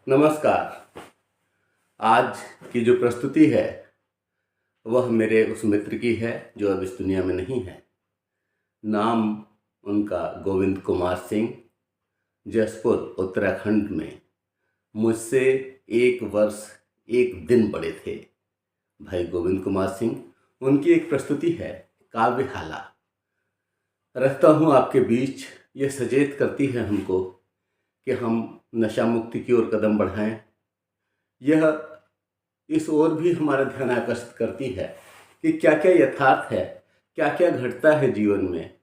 नमस्कार। आज की जो प्रस्तुति है वह मेरे उस मित्र की है जो अब इस दुनिया में नहीं है। नाम उनका गोविंद कुमार सिंह, जसपुर उत्तराखंड में मुझसे 1 वर्ष 1 दिन बड़े थे। भाई गोविंद कुमार सिंह, उनकी एक प्रस्तुति है काव्यहाला। रहता हूँ आपके बीच, यह सचेत करती है हमको कि हम नशा मुक्ति की ओर कदम बढ़ाएं। यह इस ओर भी हमारा ध्यान आकर्षित करती है कि क्या क्या यथार्थ है, क्या क्या घटता है जीवन में,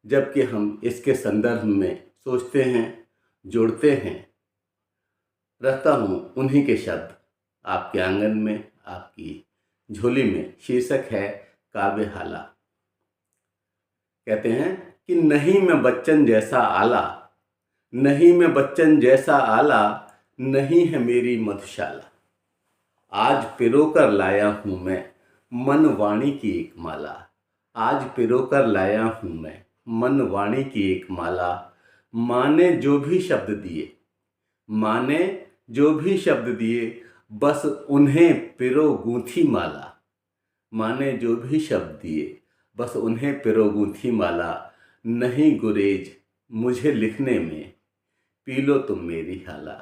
जबकि हम इसके संदर्भ में सोचते हैं, जोड़ते हैं। रहता हूँ उन्हीं के शब्द आपके आंगन में, आपकी झोली में। शीर्षक है काव्यहाला। कहते हैं कि नहीं मैं बच्चन जैसा आला, नहीं मैं बच्चन जैसा आला, नहीं है मेरी मधुशाला। आज पिरोकर लाया हूँ मैं मन वाणी की एक माला। आज पिरोकर लाया हूँ मैं मन वाणी की एक माला। माँ ने जो भी शब्द दिए, माँ ने जो भी शब्द दिए, बस उन्हें पिरो गूंथी माला। माँ ने जो भी शब्द दिए, बस उन्हें पिरो गूंथी माला। नहीं गुरेज मुझे लिखने में, पी लो तुम मेरी हाला।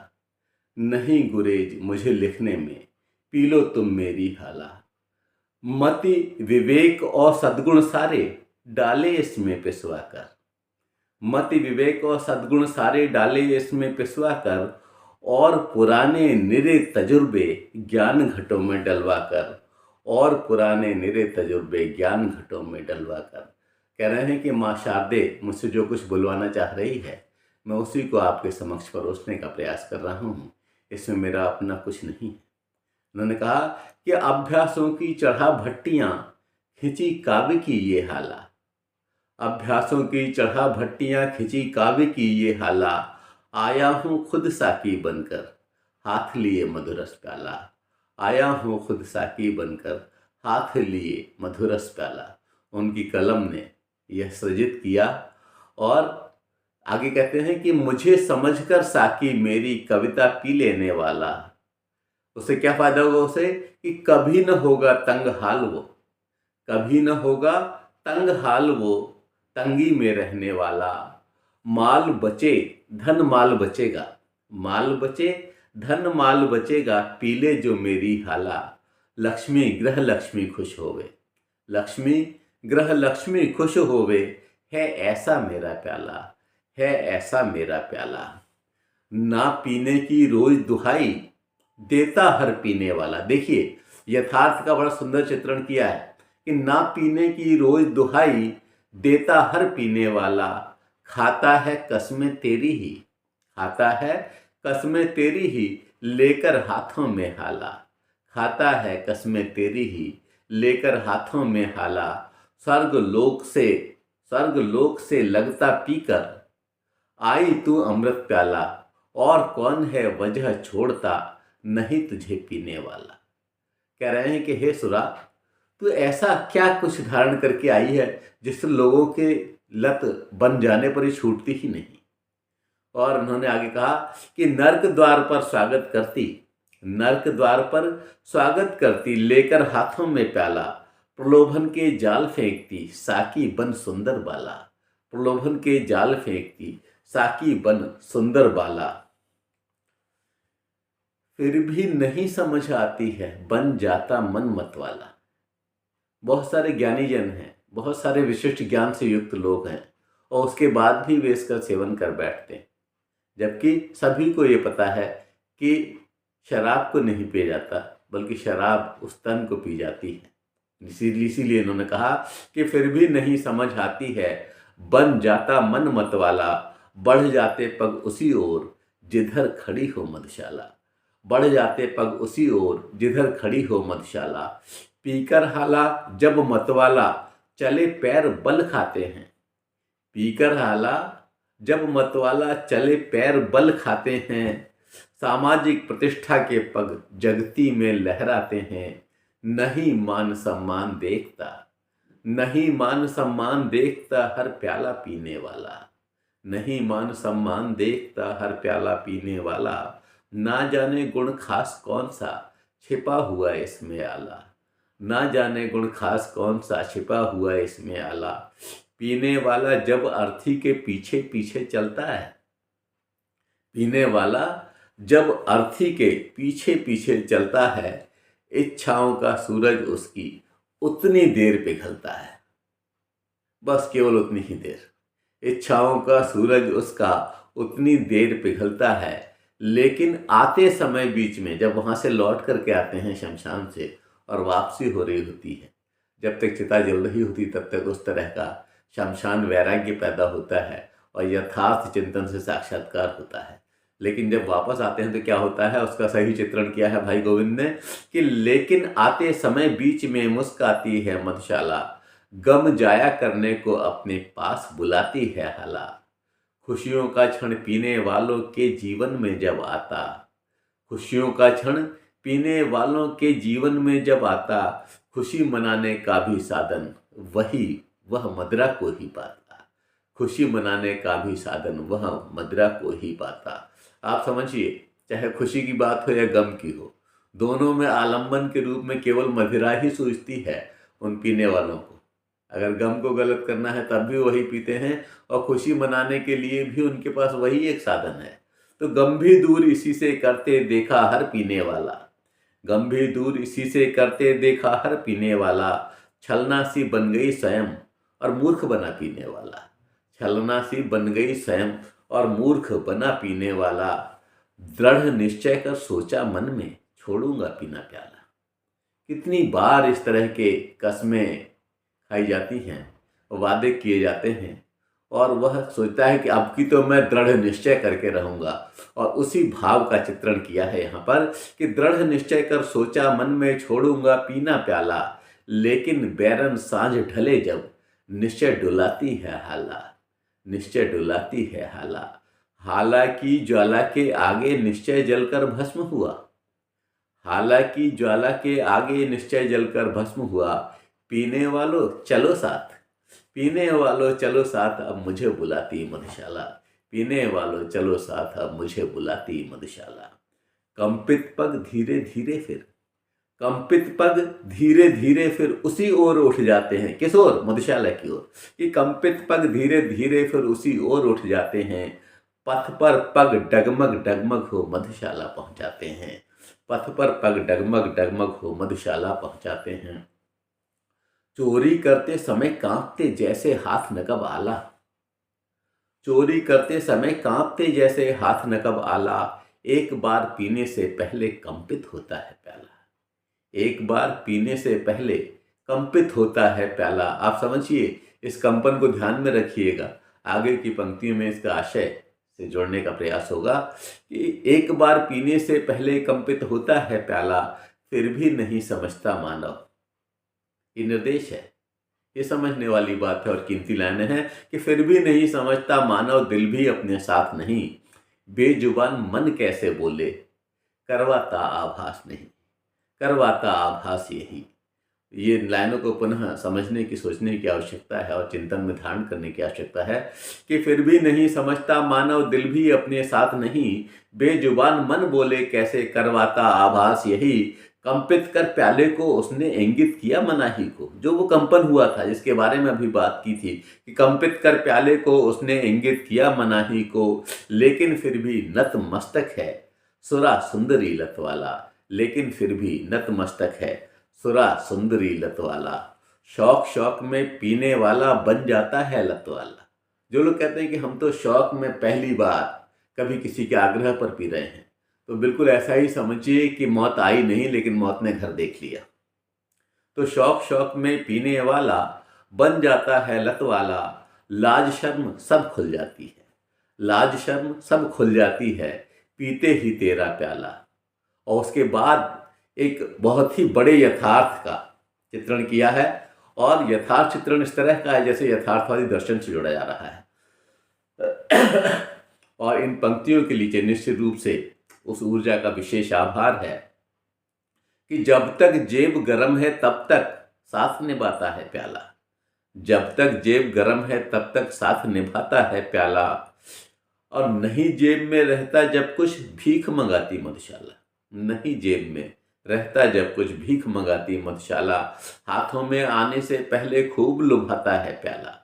नहीं गुरेज मुझे लिखने में, पी लो तुम मेरी हाला। मति विवेक और सद्गुण सारे डाले इसमें पिसवा कर। मति विवेक और सद्गुण सारे डाले इसमें पिसवा कर, और पुराने निरे तजुर्बे ज्ञान घटों में डलवा कर। और पुराने निरे तजुर्बे ज्ञान घटों में डलवा कर। कह रहे हैं कि माँ शारदे मुझसे जो कुछ बुलवाना चाह रही है, मैं उसी को आपके समक्ष परोसने का प्रयास कर रहा हूँ। इसमें मेरा अपना कुछ नहीं है। उन्होंने कहा कि अभ्यासों की चढ़ा भट्टियाँ खिंची काव्य की ये हाला। अभ्यासों की चढ़ा भट्टियाँ खिंची काव्य की ये हाला। आया हूँ खुद साकी बनकर, हाथ लिए मधुरस प्याला। आया हूँ खुद साकी बनकर, हाथ लिए मधुरस प्याला। उनकी कलम ने यह सृजित किया। और आगे कहते हैं कि मुझे समझकर साकी मेरी कविता पी लेने वाला, उसे क्या फायदा होगा? उसे कि कभी न होगा तंग हाल वो, कभी न होगा तंग हाल वो, तंगी में रहने वाला। माल बचे धन माल बचेगा, माल बचे धन माल बचेगा, पीले जो मेरी हाला। लक्ष्मी ग्रह लक्ष्मी खुश होवे, लक्ष्मी ग्रह लक्ष्मी खुश होवे, है ऐसा मेरा प्याला, है ऐसा मेरा प्याला। ना पीने की रोज दुहाई, देता हर पीने वाला। देखिए, यथार्थ का बड़ा सुंदर चित्रण किया है कि ना पीने की रोज दुहाई, देता हर पीने वाला। खाता है कसमें तेरी ही, खाता है कसमें तेरी ही, लेकर हाथों में हाला। खाता है कसमें तेरी ही, लेकर हाथों में हाला। स्वर्ग लोक से लगता पीकर, आई तू अमृत प्याला। और कौन है वजह छोड़ता, नहीं तुझे पीने वाला। कह रहे हैं कि हे सुरा, तू ऐसा क्या कुछ धारण करके आई है जिससे लोगों के लत बन जाने पर ही छूटती ही नहीं। और उन्होंने आगे कहा कि नर्क द्वार पर स्वागत करती, नर्क द्वार पर स्वागत करती, लेकर हाथों में प्याला। प्रलोभन के जाल फेंकती, साकी बन सुंदर बाला। प्रलोभन के जाल फेंकती, साकी बन सुंदर बाला। फिर भी नहीं समझ आती है, बन जाता मन मतवाला। बहुत सारे ज्ञानी जन हैं, बहुत सारे विशिष्ट ज्ञान से युक्त लोग हैं, और उसके बाद भी वे इसका सेवन कर बैठते हैं, जबकि सभी को ये पता है कि शराब को नहीं पिया जाता, बल्कि शराब उस तन को पी जाती है। इसीलिए इन्होंने कहा कि फिर भी नहीं समझ आती है, बन जाता मन मतवाला। बढ़ जाते पग उसी ओर, जिधर खड़ी हो मधुशाला। बढ़ जाते पग उसी ओर, जिधर खड़ी हो मधुशाला। पीकर हाला जब मतवाला, चले पैर बल खाते हैं। पीकर हाला जब मतवाला, चले पैर बल खाते हैं। सामाजिक प्रतिष्ठा के पग जगती में लहराते हैं। नहीं मान सम्मान देखता, नहीं मान सम्मान देखता, हर प्याला पीने वाला। नहीं मान सम्मान देखता, हर प्याला पीने वाला। ना जाने गुण खास कौन सा छिपा हुआ इसमें आला, ना जाने गुण खास कौन सा छिपा हुआ इसमें आला। पीने वाला जब अर्थी के पीछे पीछे चलता है, पीने वाला जब अर्थी के पीछे पीछे चलता है, इच्छाओं का सूरज उसकी उतनी देर पिघलता है। बस केवल उतनी ही देर। इच्छाओं का सूरज उसका उतनी देर पिघलता है, लेकिन आते समय बीच में जब वहाँ से लौट करके आते हैं शमशान से और वापसी हो रही होती है, जब तक चिता जल रही होती तब तक उस तरह का शमशान वैराग्य पैदा होता है और यथार्थ चिंतन से साक्षात्कार होता है। लेकिन जब वापस आते हैं तो क्या होता है, उसका सही चित्रण किया है भाई गोविंद ने कि लेकिन आते समय बीच में मुस्काती है मधुशाला, गम जाया करने को अपने पास बुलाती है हाला। खुशियों का क्षण पीने वालों के जीवन में जब आता, खुशियों का क्षण पीने वालों के जीवन में जब आता, खुशी मनाने का भी साधन वह मदिरा को ही पाता। खुशी मनाने का भी साधन वह मदिरा को ही पाता। आप समझिए, चाहे खुशी की बात हो या गम की हो, दोनों में आलंबन के रूप में केवल मदिरा ही सूझती है उन पीने वालों को। अगर गम को गलत करना है तब भी वही पीते हैं और खुशी मनाने के लिए भी उनके पास वही एक साधन है। तो गम भी दूर इसी से करते देखा हर पीने वाला, गम भी दूर इसी से करते देखा हर पीने वाला। छलना सी बन गई स्वयं और मूर्ख बना पीने वाला, छलना सी बन गई स्वयं और मूर्ख बना पीने वाला। दृढ़ निश्चय कर सोचा मन में छोड़ूंगा पीना प्याला। कितनी बार इस तरह के कस्में खाई जाती हैं, वादे किए जाते हैं और वह सोचता है कि अब की तो मैं दृढ़ निश्चय करके रहूँगा। और उसी भाव का चित्रण किया है यहाँ पर कि दृढ़ निश्चय कर सोचा मन में छोड़ूंगा पीना प्याला, लेकिन बैरन साँझ ढले जब निश्चय डुलाती है हाला, निश्चय डुलाती है हाला। हालांकि ज्वाला के आगे निश्चय जलकर भस्म हुआ, हालांकि ज्वाला के आगे निश्चय जलकर भस्म हुआ। पीने वालों चलो साथ, पीने वालों चलो साथ अब मुझे बुलाती मधुशाला, पीने वालों चलो साथ अब मुझे बुलाती मधुशाला। कंपित पग धीरे धीरे फिर, कंपित पग धीरे धीरे फिर उसी ओर उठ जाते हैं। किस ओर? मधुशाला की ओर। कि कंपित पग धीरे धीरे फिर उसी ओर उठ जाते हैं। पथ पर पग डगमग डगमग हो मधुशाला पहुंचाते हैं, पथ पर पग डगमग डगमग हो मधुशाला पहुंचाते हैं। चोरी करते समय कांपते जैसे हाथ नकब आला, चोरी करते समय कांपते जैसे हाथ नकब आला। एक बार पीने से पहले कंपित होता है प्याला, एक बार पीने से पहले कंपित होता है प्याला। आप समझिए, इस कंपन को ध्यान में रखिएगा। आगे की पंक्तियों में इसका आशय से जोड़ने का प्रयास होगा कि एक बार पीने से पहले कंपित होता है प्याला, फिर भी नहीं समझता मानव। ये निर्देश है, ये समझने वाली बात है और कीमती लाइनें हैं कि फिर भी नहीं समझता मानव, दिल भी अपने साथ नहीं। बेजुबान मन कैसे बोले, करवाता आभास नहीं, करवाता आभास यही। ये लाइनों को पुनः समझने की, सोचने की आवश्यकता है और चिंतन में धारण करने की आवश्यकता है कि फिर भी नहीं समझता मानव, दिल भी अपने साथ नहीं। बेजुबान मन बोले कैसे, करवाता आभास यही। कंपित कर प्याले को उसने इंगित किया मनाही को, जो वो कंपन हुआ था जिसके बारे में अभी बात की थी कि कंपित कर प्याले को उसने इंगित किया मनाही को, लेकिन फिर भी नत मस्तक है सुरा सुंदरी लत वाला, लेकिन फिर भी नत मस्तक है सुरा सुंदरी लत वाला। शौक शौक में पीने वाला बन जाता है लत वाला। जो लोग कहते हैं कि हम तो शौक में पहली बार कभी किसी के आग्रह पर पी रहे हैं, तो बिल्कुल ऐसा ही समझिए कि मौत आई नहीं लेकिन मौत ने घर देख लिया। तो शौक शौक में पीने वाला बन जाता है लत वाला। लाज शर्म सब खुल जाती है, लाज शर्म सब खुल जाती है पीते ही तेरा प्याला। और उसके बाद एक बहुत ही बड़े यथार्थ का चित्रण किया है, और यथार्थ चित्रण इस तरह का है जैसे यथार्थवादी दर्शन से जोड़ा जा रहा है। और इन पंक्तियों के नीचे निश्चित रूप से उस ऊर्जा का विशेष आभार है कि जब तक जेब गर्म है तब तक साथ निभाता है प्याला, जब तक जेब गर्म है तब तक साथ निभाता है प्याला। और नहीं जेब में रहता जब कुछ भीख मंगाती मधुशाला। नहीं जेब में रहता जब कुछ भीख मंगाती मधुशाला। हाथों में आने से पहले खूब लुभाता है प्याला।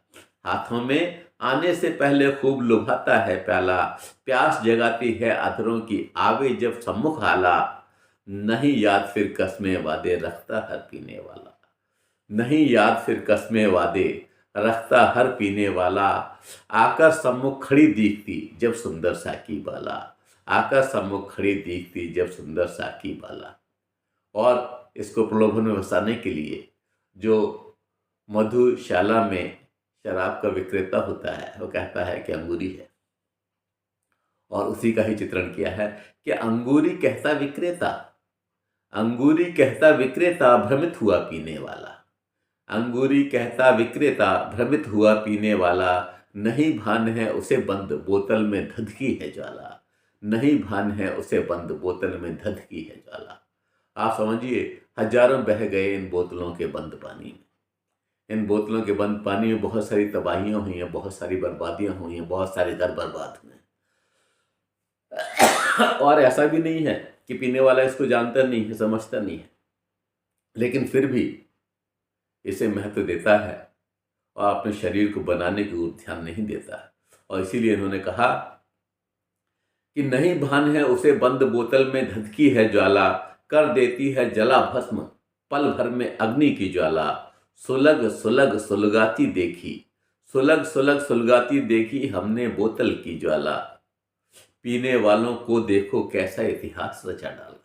हाथों में आने से पहले खूब लुभाता है प्याला। प्यास जगाती है अधरों की आवे जब सम्मुख आला। नहीं याद फिर कस्में वादे रखता हर पीने वाला। नहीं याद फिर कस्में वादे रखता हर पीने वाला। आकर सम्मुख खड़ी दिखती जब सुंदर साकी बाला। आकर सम्मुख खड़ी दिखती जब सुंदर साकी बाला। और इसको प्रलोभन में फंसाने के लिए जो मधुशाला में शराब का विक्रेता होता है वो कहता है कि अंगूरी है, और उसी का ही चित्रण किया है कि अंगूरी कहता विक्रेता, अंगूरी कहता विक्रेता भ्रमित हुआ पीने वाला। अंगूरी कहता विक्रेता भ्रमित हुआ पीने वाला। नहीं भान है उसे बंद बोतल में धधकी है ज्वाला। नहीं भान है उसे बंद बोतल में धधकी है ज्वाला। आप समझिए हजारों बह गए इन बोतलों के बंद पानी में। इन बोतलों के बंद पानी में बहुत सारी तबाहियां हुई हैं, बहुत सारी बर्बादियां हुई हैं, बहुत सारे घर बर्बाद हुए हैं। और ऐसा भी नहीं है कि पीने वाला इसको जानता नहीं है, समझता नहीं है, लेकिन फिर भी इसे महत्व देता है और अपने शरीर को बनाने की ओर ध्यान नहीं देता है। और इसीलिए इन्होंने कहा कि नहीं भान है उसे बंद बोतल में धधकी है ज्वाला। कर देती है जला भस्म पल भर में अग्नि की ज्वाला। सुलग सुलग सुलगाती देखी, सुलग सुलग सुलगाती देखी हमने बोतल की ज्वाला। पीने वालों को देखो कैसा इतिहास रचा डाला।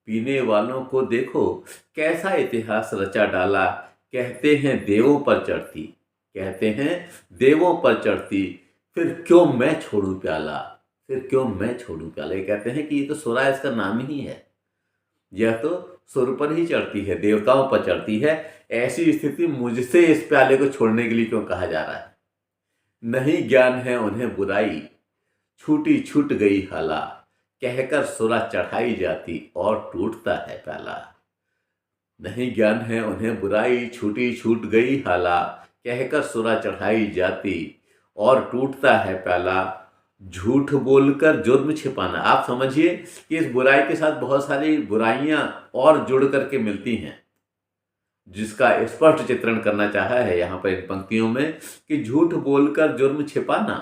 पीने वालों को देखो कैसा इतिहास रचा डाला। कहते हैं देवों पर चढ़ती, कहते हैं देवों पर चढ़ती, फिर क्यों मैं छोड़ूं प्याला। फिर क्यों मैं छोड़ूं प्याला। ये कहते हैं कि ये तो सुरा इसका नाम ही है, यह तो सुर पर ही चढ़ती है, देवताओं पर चढ़ती है। ऐसी स्थिति मुझसे इस प्याले को छोड़ने के लिए क्यों कहा जा रहा है। नहीं ज्ञान है उन्हें बुराई छूटी छूट गई हाला। कहकर सुरा चढ़ाई जाती और टूटता है प्याला। नहीं ज्ञान है उन्हें बुराई छूटी छूट गई हाला। कहकर सुरा चढ़ाई जाती और टूटता है प्याला। झूठ बोलकर जुर्म छिपाना। आप समझिए कि इस बुराई के साथ बहुत सारी बुराइयां और जुड़ करके मिलती हैं, जिसका स्पष्ट चित्रण करना चाहा है यहाँ पर इन पंक्तियों में कि झूठ बोलकर जुर्म छिपाना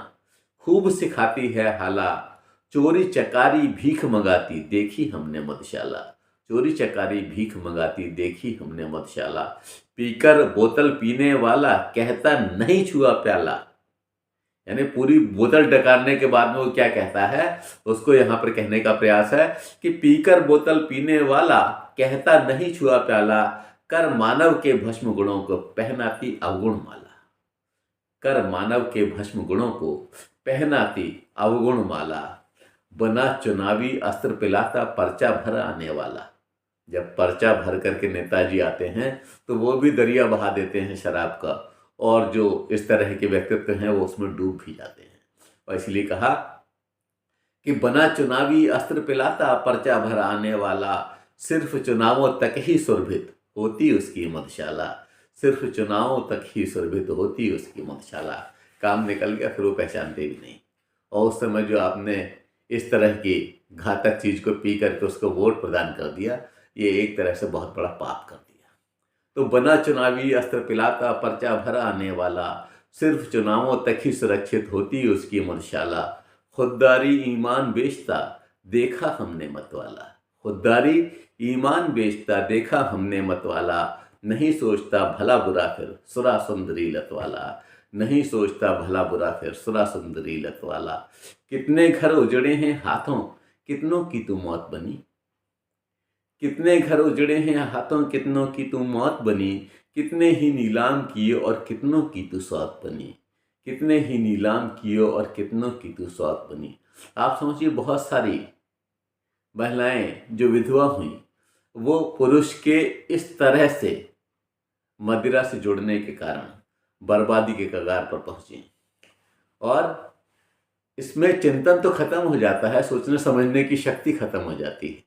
खूब सिखाती है हाला। चोरी चकारी भीख मंगाती देखी हमने मधुशाला। चोरी चकारी भीख मंगाती देखी हमने मधुशाला। पीकर बोतल पीने वाला कहता नहीं छुआ प्याला। यानी पूरी बोतल डकारने के बाद में वो क्या कहता है, उसको यहाँ पर कहने का प्रयास है कि पीकर बोतल पीने वाला कहता नहीं छुआ प्याला। कर मानव के भस्म गुणों को पहनाती अवगुण माला। कर मानव के भस्म गुणों को पहनाती अवगुण माला। बना चुनावी अस्त्र पिलाता पर्चा भर आने वाला। जब पर्चा भर करके नेताजी आते हैं तो वो भी दरिया बहा देते हैं शराब का, और जो इस तरह के व्यक्तित्व हैं वो उसमें डूब भी जाते हैं। और इसलिए कहा कि बना चुनावी अस्त्र पिलाता पर्चा भर आने वाला। सिर्फ चुनावों तक ही सुरभित होती उसकी मधुशाला। सिर्फ चुनावों तक ही सुरभित होती उसकी मधुशाला। काम निकल गया फिर वो पहचानते भी नहीं। और उस समय जो आपने इस तरह की घातक चीज को पी करके उसको वोट प्रदान कर दिया, ये एक तरह से बहुत बड़ा पाप कर दिया। तो बना चुनावी अस्त्र पिलाता पर्चा भर आने वाला। सिर्फ चुनावों तक ही सुरक्षित होती उसकी मधुशाला। खुददारी ईमान बेचता देखा हमने मतवाला। खुददारी ईमान बेचता देखा हमने मतवाला। नहीं सोचता भला बुरा फिर सुरा सुंदरी लतवाला। नहीं सोचता भला बुरा फिर सुरा सुंदरी लतवाला। कितने घर उजड़े हैं हाथों कितनों की तू मौत बनी। कितने घर उजड़े हैं हाथों कितनों की तू मौत बनी। कितने ही नीलाम किए और कितनों की तू सौत बनी। कितने ही नीलाम किए और कितनों की तू सौत बनी। आप समझिए बहुत सारी महिलाएं जो विधवा हुई वो पुरुष के इस तरह से मदिरा से जुड़ने के कारण बर्बादी के कगार पर पहुंची, और इसमें चिंतन तो खत्म हो जाता है, सोचने समझने की शक्ति खत्म हो जाती है।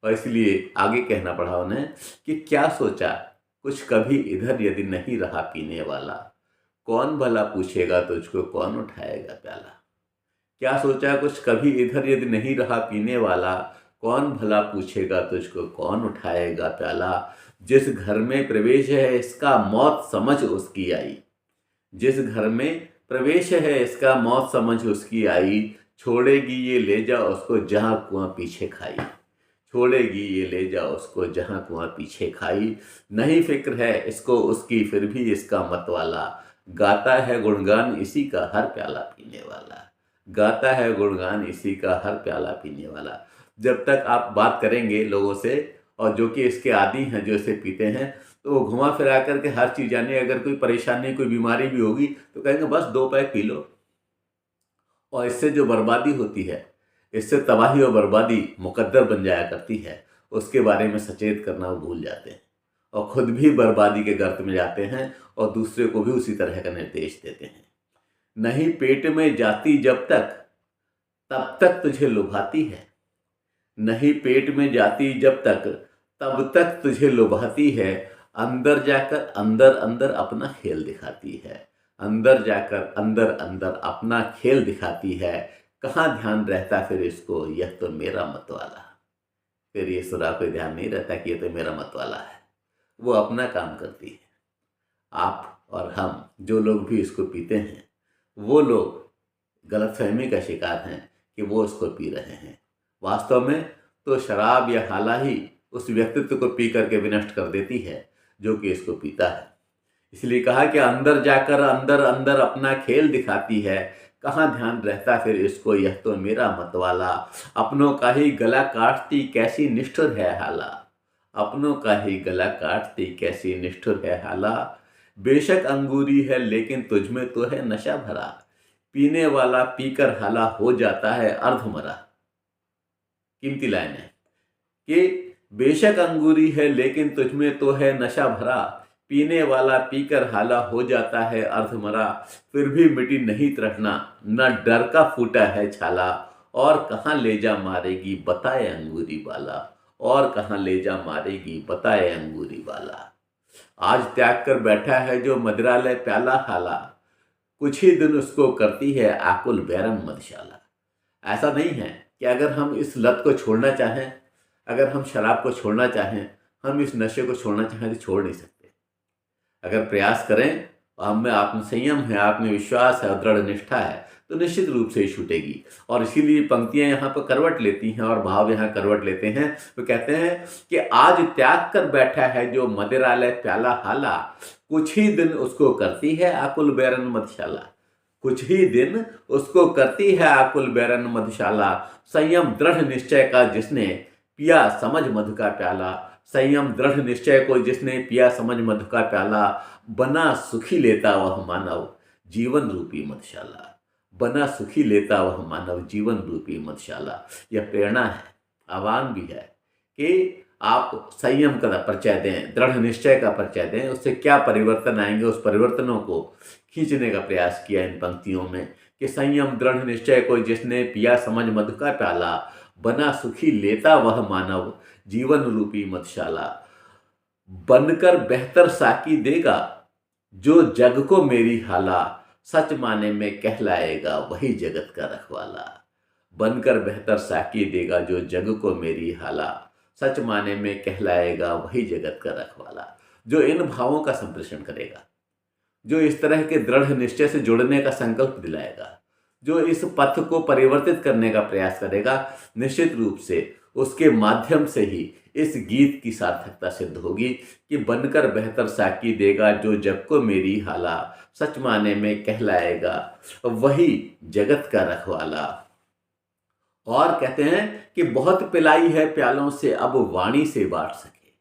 और इसलिए आगे कहना पड़ा उन्हें कि क्या सोचा कुछ कभी इधर यदि नहीं रहा पीने वाला। कौन भला पूछेगा तुझको कौन उठाएगा प्याला। क्या सोचा कुछ कभी इधर यदि नहीं रहा पीने वाला, कौन भला पूछेगा तुझको, कौन उठाएगा प्याला। जिस घर में प्रवेश है इसका मौत समझ उसकी आई, जिस घर में प्रवेश है इसका मौत समझ उसकी आई। छोड़ेगी ये ले जा उसको जहाँ कुआं पीछे खाई, छोड़ेगी ये ले जा उसको जहाँ कुआं पीछे खाई। नहीं फिक्र है इसको उसकी फिर भी इसका मतवाला, गाता है गुणगान इसी का हर प्याला पीने वाला, गाता है गुणगान इसी का हर प्याला पीने वाला। जब तक आप बात करेंगे लोगों से, और जो कि इसके आदी हैं, जो इसे पीते हैं, तो वो घुमा फिरा करके हर चीज़ जाने, अगर कोई परेशानी कोई बीमारी भी होगी तो कहेंगे बस 2 पैक पी लो। और इससे जो बर्बादी होती है, इससे तबाही और बर्बादी मुकद्दर बन जाया करती है, उसके बारे में सचेत करना वो भूल जाते हैं और खुद भी बर्बादी के गर्त में जाते हैं और दूसरे को भी उसी तरह का निर्देश देते हैं। नहीं पेट में जाती जब तक तब तक तुझे लुभाती है, नहीं पेट में जाती जब तक तब तक तुझे लुभाती है। अंदर जाकर अंदर अंदर अपना खेल दिखाती है, अंदर जाकर अंदर अंदर अपना खेल दिखाती है। कहाँ ध्यान रहता फिर इसको, यह तो मेरा मतवाला। फिर ये सुरा को ध्यान नहीं रहता कि ये तो मेरा मतवाला है, वो अपना काम करती है। आप और हम जो लोग भी इसको पीते हैं, वो लोग गलतफहमी का शिकार हैं कि वो इसको पी रहे हैं। वास्तव में तो शराब या हाला ही उस व्यक्तित्व को पी करके विनष्ट कर देती है जो कि इसको पीता है। इसलिए कहा कि अंदर जाकर अंदर अंदर अपना खेल दिखाती है। कहाँ ध्यान रहता फिर इसको, यह तो मेरा मतवाला। अपनों का ही गला काटती कैसी निष्ठुर है हाला, अपनों का ही गला काटती कैसी निष्ठुर है हाला। बेशक अंगूरी है लेकिन तुझमें तो है नशा भरा, पीने वाला पीकर हाला हो जाता है अर्धमरा। कीमती लाइन है कि बेशक अंगूरी है लेकिन तुझमें तो है नशा भरा, पीने वाला पीकर हाला हो जाता है अर्धमरा। फिर भी मिटी नहीं तृष्णा, न डर का फूटा है छाला, और कहाँ ले जा मारेगी बताए अंगूरी वाला, और कहाँ ले जा मारेगी बताए अंगूरी वाला। आज त्याग कर बैठा है जो मदिरालय प्याला हाला, कुछ ही दिन उसको करती है आकुल बैरन मधुशाला। ऐसा नहीं है कि अगर हम इस लत को छोड़ना चाहें, अगर हम शराब को छोड़ना चाहें, हम इस नशे को छोड़ना चाहें तो छोड़ नहीं सकते। अगर प्रयास करें और हम में आत्मसंयम है, आत्मविश्वास है और दृढ़ निष्ठा है तो निश्चित रूप से ही छूटेगी। और इसीलिए पंक्तियां यहाँ पर करवट लेती हैं और भाव यहाँ करवट लेते हैं। तो कहते हैं कि आज त्याग कर बैठा है जो मदिरालय प्याला हाला, कुछ ही दिन उसको करती है आकुल बैरन मधुशाला, कुछ ही दिन उसको करती है आकुल बैरन मधुशाला। संयम दृढ़ निश्चय का जिसने पिया समझ मधु का प्याला, संयम दृढ़ निश्चय को जिसने पिया समझ मधु का प्याला, बना सुखी लेता वह मानव जीवन रूपी मधुशाला, बना सुखी लेता वह मानव जीवन रूपी मधुशाला। यह प्रेरणा है, आह्वान भी है कि आप संयम का परिचय दें, दृढ़ निश्चय का परिचय दें। उससे क्या परिवर्तन आएंगे, उस परिवर्तनों को खींचने का प्रयास किया इन पंक्तियों में कि संयम दृढ़ निश्चय को जिसने पिया समझ मधु का प्याला, बना सुखी लेता वह मानव जीवन रूपी मधुशाला। बनकर बेहतर साकी देगा जो जग को मेरी हाला, सच माने में कहलाएगा वही जगत का रखवाला। बनकर बेहतर साकी देगा जो जग को मेरी हाला, सच माने में कहलाएगा वही जगत का रखवाला। जो इन भावों का संप्रेषण करेगा, जो इस तरह के दृढ़ निश्चय से जुड़ने का संकल्प दिलाएगा, जो इस पथ को परिवर्तित करने का प्रयास करेगा, निश्चित रूप से उसके माध्यम से ही इस गीत की सार्थकता सिद्ध होगी कि बनकर बेहतर साकी देगा जो जग को मेरी हाला, सच माने में कहलाएगा वही जगत का रखवाला। और कहते हैं कि बहुत पिलाई है प्यालों से अब वाणी से बांट सके,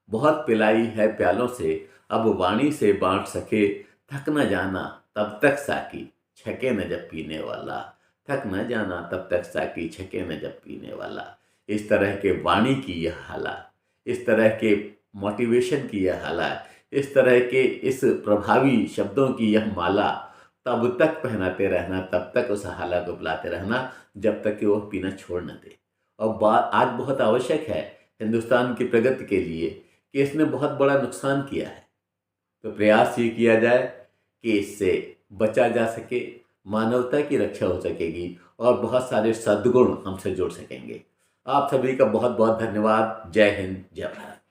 बहुत पिलाई है प्यालों से अब वाणी से बांट सके। थक न जाना तब तक साकी छके न जब पीने वाला, थक न जाना तब तक साकी छके न जब पीने वाला। इस तरह के वाणी की यह हाला, इस तरह के मोटिवेशन की यह हाला, इस तरह के इस प्रभावी शब्दों की यह माला तब तक पहनाते रहना, तब तक उस हाला को बुलाते रहना जब तक कि वह पीना छोड़ न दे। और बात आज बहुत आवश्यक है हिंदुस्तान की प्रगति के लिए कि इसने बहुत बड़ा नुकसान किया है। तो प्रयास ये किया जाए कि इससे बचा जा सके, मानवता की रक्षा हो सकेगी और बहुत सारे सद्गुण हमसे जुड़ सकेंगे। आप सभी का बहुत बहुत धन्यवाद। जय हिंद, जय भारत।